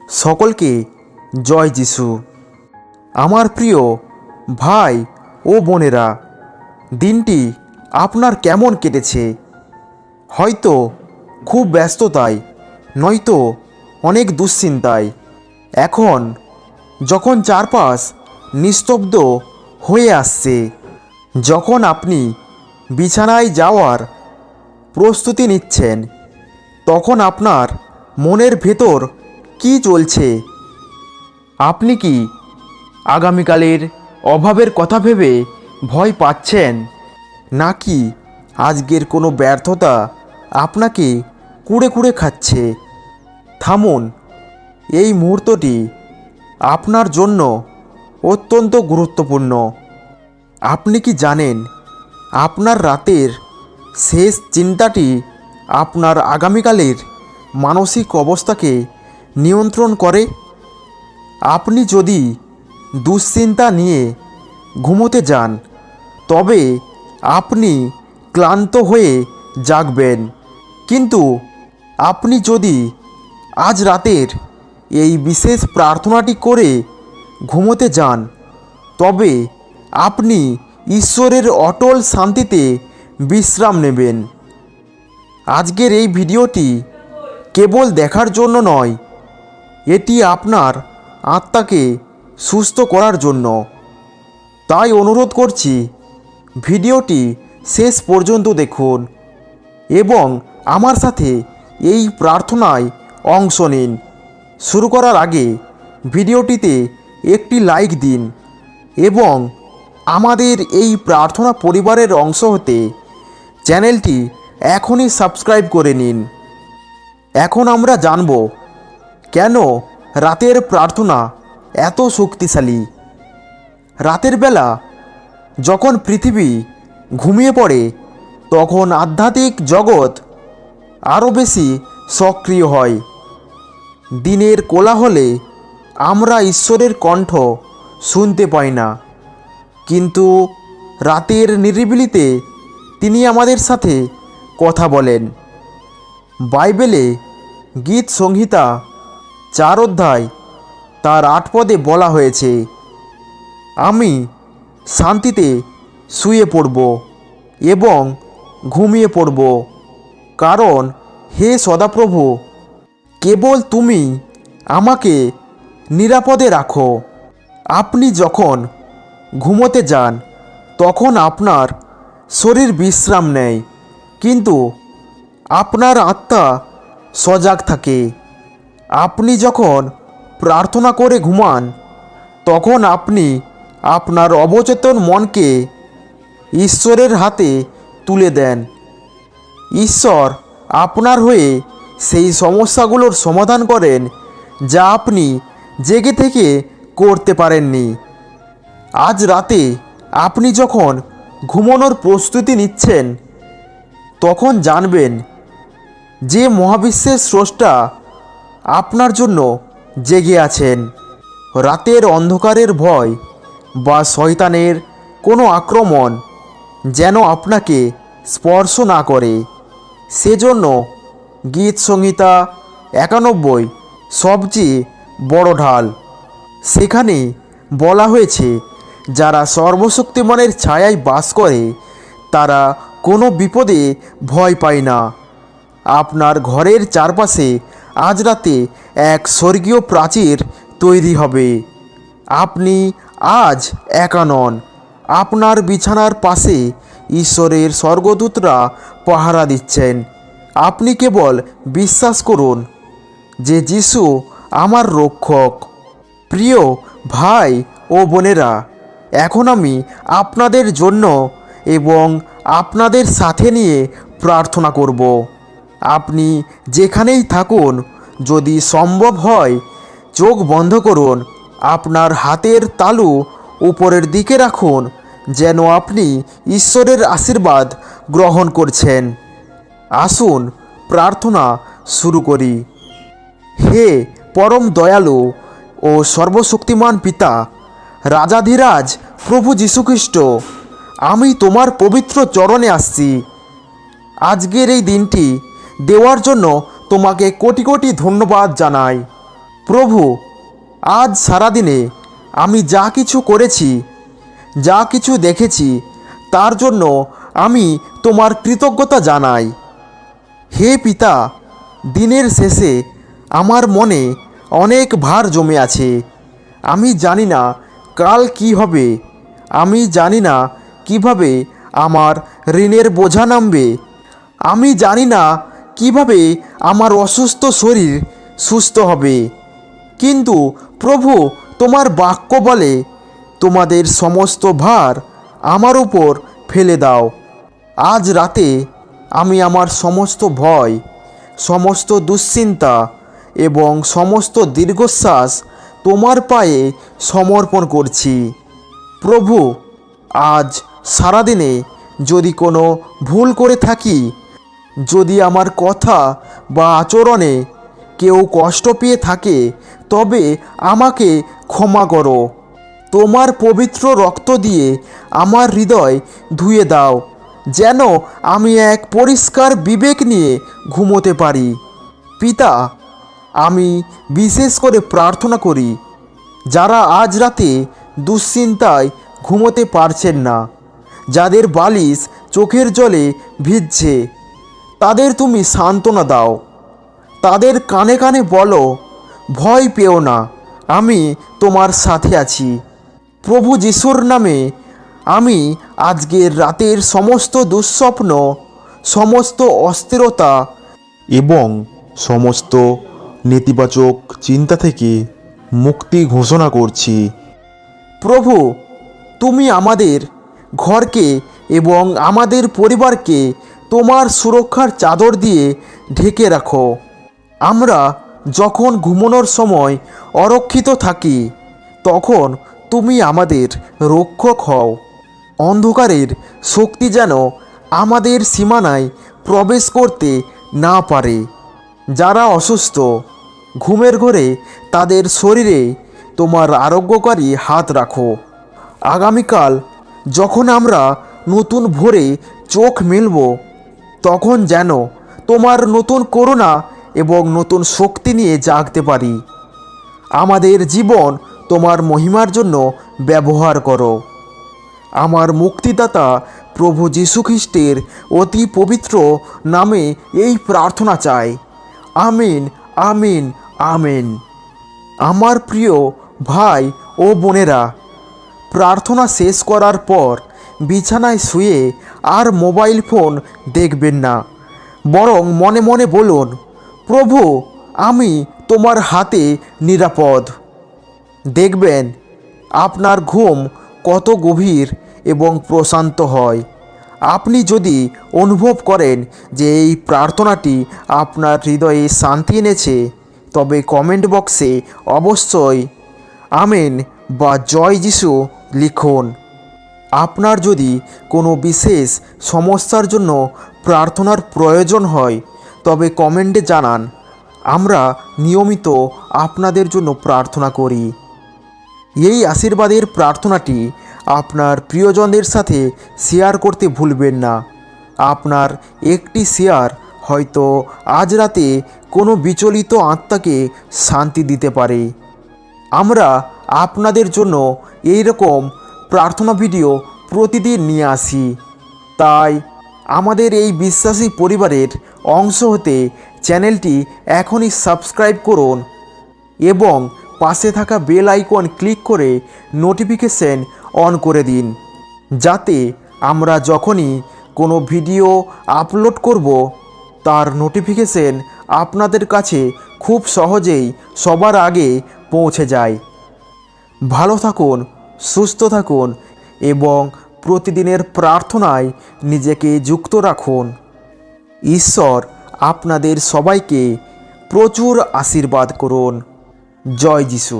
সকলকে জয় যিশু। আমার প্রিয় ভাই ও বোনেরা, দিনটি আপনার কেমন কেটেছে? হয়তো খুব ব্যস্ততায়, নয়তো অনেক দুশ্চিন্তায়। এখন যখন চারপাশ নিস্তব্ধ হয়ে আসছে, যখন আপনি বিছানায় যাওয়ার প্রস্তুতি নিচ্ছেন, তখন আপনার মনের ভেতর কি চলছে? আপনি কি আগামীকালের অভাবের কথা ভেবে ভয় পাচ্ছেন, নাকি আজকের কোনো ব্যর্থতা আপনাকে কুড়ে কুড়ে খাচ্ছে? থামুন, এই মুহূর্তটি আপনার জন্য অত্যন্ত গুরুত্বপূর্ণ। আপনি কি জানেন, আপনার রাতের শেষ চিন্তাটি আপনার আগামীকালের মানসিক অবস্থাকে নিয়ন্ত্রণ করে? আপনি যদি দুশ্চিন্তা নিয়ে ঘুমোতে যান, তবে আপনি ক্লান্ত হয়ে জাগবেন। কিন্তু আপনি যদি আজ রাতের এই বিশেষ প্রার্থনাটি করে ঘুমোতে যান, তবে আপনি ঈশ্বরের অটল শান্তিতে বিশ্রাম নেবেন। আজকের এই ভিডিওটি কেবল দেখার জন্য নয়, এটি আপনার আত্মাকে সুস্থ করার জন্য। তাই অনুরোধ করছি, ভিডিওটি শেষ পর্যন্ত দেখুন এবং আমার সাথে এই প্রার্থনায় অংশ নিন। শুরু করার আগে ভিডিওটিতে একটি লাইক দিন এবং আমাদের এই প্রার্থনা পরিবারের অংশ হতে চ্যানেলটি এখনই সাবস্ক্রাইব করে নিন। এখন আমরা জানব কেন রাতের প্রার্থনা এত শক্তিশালী। রাতের বেলা যখন পৃথিবী ঘুমিয়ে পড়ে, তখন আধ্যাত্মিক জগৎ আরও বেশি সক্রিয় হয়। দিনের কোলাহলে আমরা ঈশ্বরের কণ্ঠ শুনতে পাই না, কিন্তু রাতের নিরিবিলিতে তিনি আমাদের সাথে কথা বলেন। বাইবেলে গীত সংহিতা 4 অধ্যায় তার 8 পদে বলা হয়েছে, আমি শান্তিতে শুয়ে পড়ব এবং ঘুমিয়ে পড়ব, কারণ হে সদাপ্রভু, কেবল তুমি আমাকে নিরাপদে রাখো। আপনি যখন ঘুমোতে যান, তখন আপনার শরীর বিশ্রাম নেয়, কিন্তু আপনার আত্মা সজাগ থাকে। আপনি যখন প্রার্থনা করে ঘুমান, তখন আপনি আপনার অবচেতন মনকে ঈশ্বরের হাতে তুলে দেন। ঈশ্বর আপনার হয়ে সেই সমস্যাগুলোর সমাধান করেন যা আপনি জেগে থেকে করতে পারেননি। আজ রাতে আপনি যখন ঘুমানোর প্রস্তুতি নিচ্ছেন, তখন জানবেন যে মহাবিশ্বের স্রষ্টা আপনার জন্য জেগে আছেন। রাতের অন্ধকারের ভয় বা শয়তানের কোনো আক্রমণ যেন আপনাকে স্পর্শ না করে, সেজন্য গীত সংহিতা 91 সবচেয়ে বড় ঢাল। সেখানে বলা হয়েছে, যারা সর্বশক্তিমানের ছায়ায় বাস করে তারা কোনো বিপদে ভয় পায় না। আপনার ঘরের চারপাশে আজ রাতে এক স্বর্গীয় প্রাচীর তৈরি হবে। আপনি আজ একা নন। আপনার বিছানার পাশে ঈশ্বরের স্বর্গদূতরা পাহারা দিচ্ছেন। আপনি কেবল বিশ্বাস করুন যে যিশু আমার রক্ষক। প্রিয় ভাই ও বোনেরা, এখন আমি আপনাদের জন্য এবং আপনাদের সাথে নিয়ে প্রার্থনা করব। আপনি যেখানেই থাকুন, যদি সম্ভব হয় চোখ বন্ধ করুন, আপনার হাতের তালু উপরের দিকে রাখুন, যেন আপনি ঈশ্বরের আশীর্বাদ গ্রহণ করছেন। আসুন প্রার্থনা শুরু করি। হে পরম দয়ালু ও সর্বশক্তিমান পিতা, রাজাধিরাজ প্রভু যীশুখ্রিস্ট, আমি তোমার পবিত্র চরণে আসছি। আজকের এই দিনটি দেওয়ার জন্য তোমাকে কোটি কোটি ধন্যবাদ জানাই। প্রভু, আজ সারাদিনে আমি যা কিছু করেছি, যা কিছু দেখেছি, তার জন্য আমি তোমার কৃতজ্ঞতা জানাই। হে পিতা, দিনের শেষে আমার মনে অনেক ভার জমে আছে। আমি জানি না কাল কি হবে। আমি জানি না কিভাবে আমার ঋণের বোঝা নামবে। আমি জানি না কিভাবে আমার অসুস্থ শরীর সুস্থ হবে। কিন্তু প্রভু, তোমার বাক্য বলে, তোমাদের সমস্ত ভার আমার উপর ফেলে দাও। আজ রাতে আমি আমার সমস্ত ভয়, সমস্ত দুশ্চিন্তা এবং সমস্ত দীর্ঘশ্বাস তোমার পায়ে সমর্পণ করছি। প্রভু, আজ সারাদিনে যদি কোনো ভুল করে থাকি, যদি আমার কথা বা আচরণে কেউ কষ্ট পেয়ে থাকে, তবে আমাকে ক্ষমা করো। তোমার পবিত্র রক্ত দিয়ে আমার হৃদয় ধুয়ে দাও, যেন আমি এক পরিষ্কার বিবেক নিয়ে ঘুমোতে পারি। পিতা, আমি বিশেষ করে প্রার্থনা করি যারা আজ রাতে দুশ্চিন্তায় ঘুমোতে পারছেন না, যাদের বালিশ চোখের জলে ভিজছে, তাদের তুমি সান্ত্বনা দাও। তাদের কানে কানে বলো, ভয় পেও না, আমি তোমার সাথে আছি। প্রভু যিশুর নামে আমি আজকের রাতের সমস্ত দুঃস্বপ্ন, সমস্ত অস্থিরতা এবং সমস্ত নেতিবাচক চিন্তা থেকে মুক্তি ঘোষণা করছি। প্রভু, তুমি আমাদের ঘরকে এবং আমাদের পরিবারকে তোমার সুরক্ষার চাদর দিয়ে ঢেকে রাখো। আমরা যখন ঘুমানোর সময় অরক্ষিত থাকি, তখন তুমি আমাদের রক্ষক হও। অন্ধকারের শক্তি যেন আমাদের সীমানায় প্রবেশ করতে না পারে। যারা অসুস্থ, ঘুমের ঘোরে তাদের শরীরে তোমার আরোগ্যকারী হাত রাখো। আগামীকাল যখন আমরা নতুন ভোরে চোখ মেলব, তখন যেন তোমার নতুন করুণা এবং নতুন শক্তি নিয়ে জাগতে পারি। আমাদের জীবন তোমার মহিমার জন্য ব্যবহার করো। আমার মুক্তিদাতা প্রভু যীশু খ্রিস্টের অতি পবিত্র নামে এই প্রার্থনা চাই। আমিন, আমিন, আমিন। আমার প্রিয় ভাই ও বোনেরা, প্রার্থনা শেষ করার পর বিছানায় শুয়ে আর মোবাইল ফোন দেখবেন না, বরং মনে মনে বলুন, প্রভু, আমি তোমার হাতে নিরাপদ। দেখবেন আপনার ঘুম কত গভীর এবং প্রশান্ত হয়। আপনি যদি অনুভব করেন যে এই প্রার্থনাটি আপনার হৃদয়ে শান্তি এনেছে, তবে কমেন্ট বক্সে অবশ্যই আমেন বা জয় যিশু লিখুন। আপনার যদি কোনো বিশেষ সমস্যার জন্য প্রার্থনার প্রয়োজন হয়, তবে কমেন্টে জানান। আমরা নিয়মিত আপনাদের জন্য প্রার্থনা করি। এই আশীর্বাদের প্রার্থনাটি আপনার প্রিয়জনদের সাথে শেয়ার করতে ভুলবেন না। আপনার একটি শেয়ার হয়তো আজ রাতে কোনো বিচলিত আত্মাকে শান্তি দিতে পারে। আমরা আপনাদের জন্য এই রকম প্রার্থনা ভিডিও প্রতিদিন নিয়ে আসি। তাই আমাদের এই বিশ্বাসী পরিবারের অংশ হতে চ্যানেলটি এখনই সাবস্ক্রাইব করুন এবং পাশে থাকা বেল আইকন ক্লিক করে নোটিফিকেশন অন করে দিন, যাতে আমরা যখনই কোনো ভিডিও আপলোড করব, তার নোটিফিকেশন আপনাদের কাছে খুব সহজেই সবার আগে পৌঁছে যায়। ভালো থাকুন, সুস্থ থাকুন এবং প্রতিদিনের প্রার্থনায় নিজেকে যুক্ত রাখুন। ঈশ্বর আপনাদের সবাইকে প্রচুর আশীর্বাদ করুন। জয় যিশু।